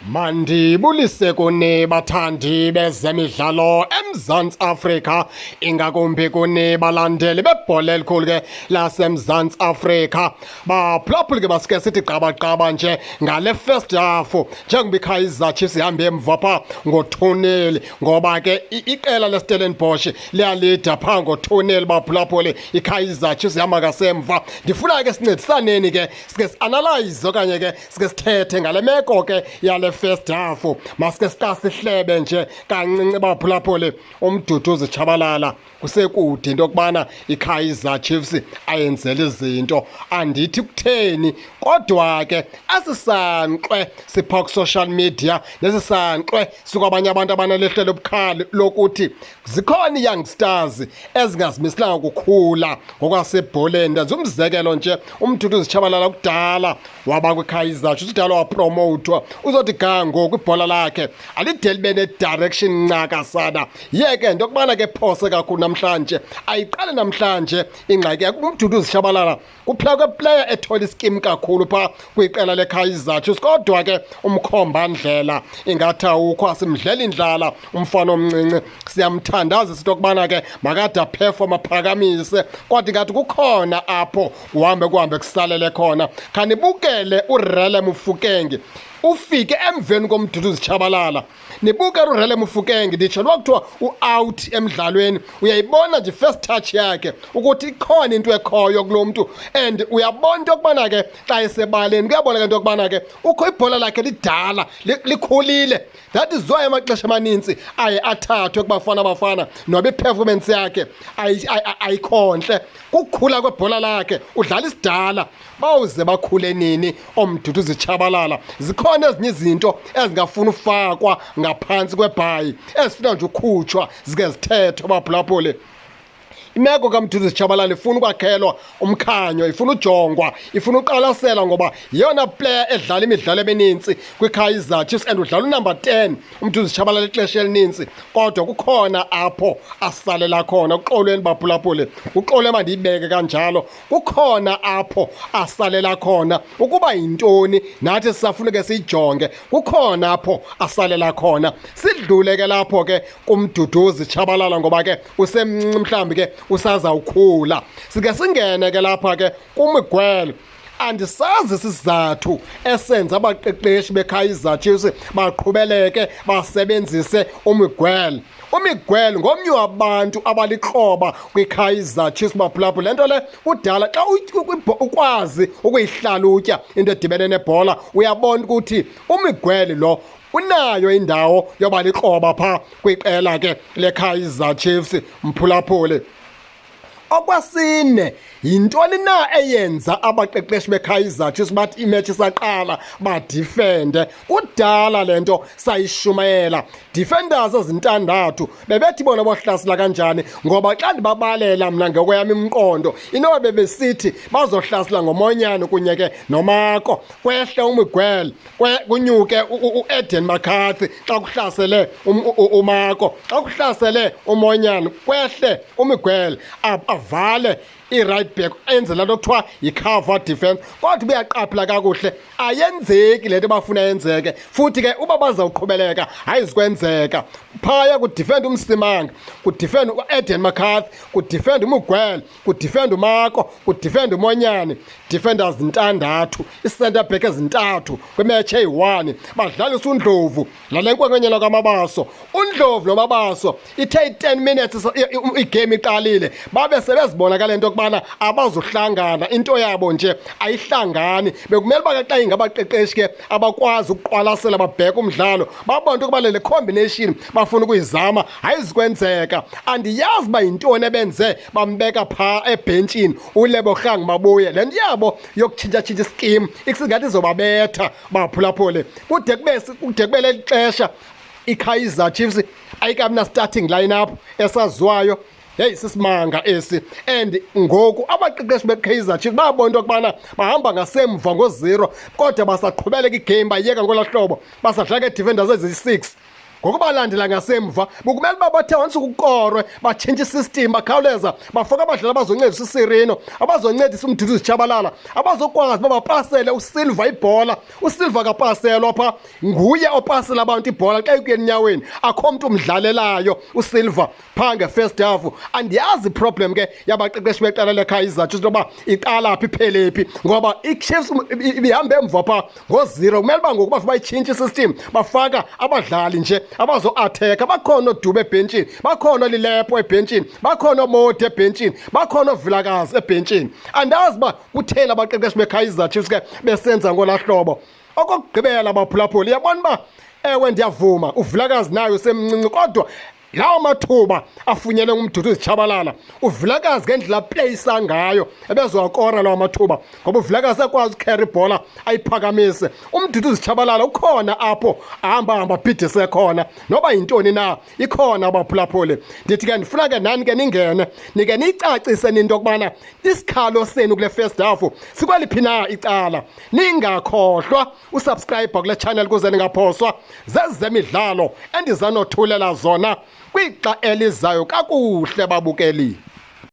Mandibulise kuni bathandi bezemidlalo eMzantsi Afrika, ingakumbi kuni balandeli bebhola elikhulu ke laseMzantsi Afrika. Baphulaphuli ke basike sithi qabaqaba nje ngale first half njengoba iKaizer Chiefs ihambe emva pha ngo-2-0 ngoba ke iqela leStellenbosch liyalida pha ngo-2-0 baphulaphuli, iKaizer Chiefs ihamba ngasemva. Ndifuna ke sincedisaneni ke sike si-analyze okanye ke sike sithethe ngale meko ke yale first half. Masike siqase sihlebe nje kancinci baphulaphuli, uMduduzi Tshabalala kusekude into yokubana iKaizer Chiefs ayenzela izinto. Andithi kutheni kodwa ke asisanqwe sipha ku-social media nesisanqwe sikwabanye abantu abanalehlelo obukhali lokuthi zikhona i-youngsters ezingazimiselanga kukhula ngokwasebholeni. Ndenza umzekelo nje, uMduduzi Tshabalala kudala waba kwiKaizer Chiefs, kudala wapromowuthwa, uzothi ga ngoku ibhola lakhe alide libe ne-direction ncakasana. Yeke into yokubana ke phose kakhulu namhlanje, ayiqale namhlanje ingxaki yakho. uMduduzi Tshabalala kuphela kweplayer ethola iskim kakhulu phaa kwiqela leKaizer Chiefs, kodwa ke umkhombandlela ingathi awukho, asimdlela indlala umfana omncinci. Siyamthandaza into yokubana ke makade aphefoma aphakamise, kodwa ingathi kukhona apho kuhambe kusalele khona. Khanibukele uRele Mofokeng ufike emveni koMduduzi Tshabalala. Nibukele uRele Mofokeng, nditsho noba kuthiwa u-out emdlalweni, uyayibona nje first touch yakhe ukuthi ikhona into ekhoyo kulo mntu, and uyabona into yokubana ke xa esebaleni kuyabona ke into yokubana ke ukho ibhola lakhe lidala likhulile. That is why amaxesha amanintsi aye athathwe kubafana noba i-performance yakhe ayikhontle. Kukhula kwebhola lakhe udlala isidala. Bawuze bakhule nini oMduduzi Tshabalala? Zikhona ezinye izinto ezingafuna ufakwa ngaphantsi kwebhayi, ezifuna nje ukhutshwa zike zithethwe baphulaphuli. Imeko kaMduduzi Tshabalala ifuna ukwakhelwa umkhanyo, ifuna ujongwa, ifuna uqalasela, ngoba yeyona player edlala imidlalo eminintsi kwiKaizer Chiefs and udlala unumber 10 uMduduzi Tshabalala ixesha elinintsi, kodwa kukhona apho asalela khona. Uxolweni baphulaphuli, uxole mandiyibeke kanjalo, kukhona apho asalela khona. Ukuba yintoni nathi sisafuneke siyijonge, kukhona apho asalela khona. Sidlule ke lapho ke kuMduduzi Tshabalala ngoba ke usemncinci mhlawumbi ke usazawukhula. Sike singene ke lapha ke kuMiguel. Andisazi isizathu esenza abaqeqeshi beKaizer Chiefs baqhubeleke basebenzise uMiguel. uMiguel ngomnye wabantu abalikroba kwiKaizer Chiefs baphulaphuli. Le nto le udala xa ukwazi ukuyihlalutya into edibene nebhola, uyabona ukuthi uMiguel lo unayo indawo yoba likroba phaa kwiqela ke leKaizer Chiefs mphulaphuli. Okwesine, yintoni na eyenza abaqeqeshi beKaizer Chiefs bathi imetshi isaqala badifende? Kudala le nto sayishumayela. Defenders ezintandathu bebethi bona bohlasela kanjani, ngoba xa ndibabalela mna ngokweyam imiqondo inoba bebesithi bazohlasela ngoMonyane kunye ke noMako. Kwehle uMiguel, kunyuke uEden McCarthy xa kuhlasele uMako, xa kuhlasele uMonyane kwehle uMiguel avale i-right back, enze laa nto kuthiwa yi-cover defense. Kodwa buyaqaphela kakuhle ayenzeki le nto bafuna yenzeke, futhi ke uba bazawuqhubeleka ayizikwenzeka. Phaya kudifenda uMsimanga, kudifenda uEden McCarthy, kudifenda uMiguel, kudifenda uMako, kudifenda uMonyane. Defenders ntandathu, i-centre back ezintathu kwimetshi eyi-1. Badlalisa uNdlovu lale nkwenkwenyela kaMabaso. uNdlovu noMabaso ithe i-10 minutes igame iqalile babe sebezibona kale nto yokubana abazuhlangana, into yabo nje ayihlangani. Bekumele uba ke xa ingabaqeqeshi ke abakwazi ukuqwalasela babheka umdlalo, babona into yokuba le combination bafuna ukuyizama ayizikwenzeka. Andiyazi uba yintoni ebenze bambeka phaa ebhentshini uLebogang Mabuye. Le nto yabo yokutshintsha iskim isingathi izobabetha baphulaphuli. Kude kube leli xesha iKaizer Chiefs ayikabi na starting lineup esaziwayo. Hey, sisimanga esi. And ngoku abaqeqeshi beKaizer Chiefs babona into yokubana bahamba ngasemva ngo-0, kodwa basaqhubeleka igame bayeka ngolaa hlobo, basadlala ke defenders eziyi-6. ngokubalandela ngasemva bekumele uba bathe once ukukorwe batshintshe isystem bakhawuleza bafaka abadlali abazoncedisa uSirino abazoncedisa uMduduzi Tshabalala abazokwazi uba bapasele uSilva ibhola. uSilva kapaselwa pha nguye opasela abantu ibhola xa ikuye enyaweni akho mntu umdlalelayo uSilva phaa nge-first half. Andiyazi iproblem ke yabaqeqeshi beqela leKaizer Chiefs intoba iqala phi iphele phi ngoba iChiefs ibihamba emva phaa ngo-0. Kumele uba ngoku bafe bayitshintshe isystem bafaka abadlali nje abazo-atheka. Bakhona oDube ebhentshini, bakhona oLilepo ebhentshini, bakhona oMode ebhentshini, bakhona oVilakazi ebhentshini. Andazi uba kutheni abaqeqeshi beKaizer Chiefs ke besenza ngolaa hlobo. Okokugqibela baphulaphuli yabona uba ewe ndiyavuma uVilakazi nayo semncinci kodwa lawo mathuba afunyenwe nguMduduzi Tshabalala uVilakazi ngendlela playisa ngayo ebezowakora lawo mathuba ngoba uVilakazi akwazi ukhera ibhola ayiphakamise. uMduduzi Tshabalala ukhona apho ahamba bhidise khona noba yintoni na ikhona abaphulaphuli. Ndithi ke ndifuna ke nani ke ningene nike niyicacise ninto yokubana isikhalo senu kule first half sikweliphi na icala. Ningakhohlwa usubscribe kule channel kuze ningaphoswa zezemidlalo endizanothulela zona kwixa elizayo kakuhle babukeli.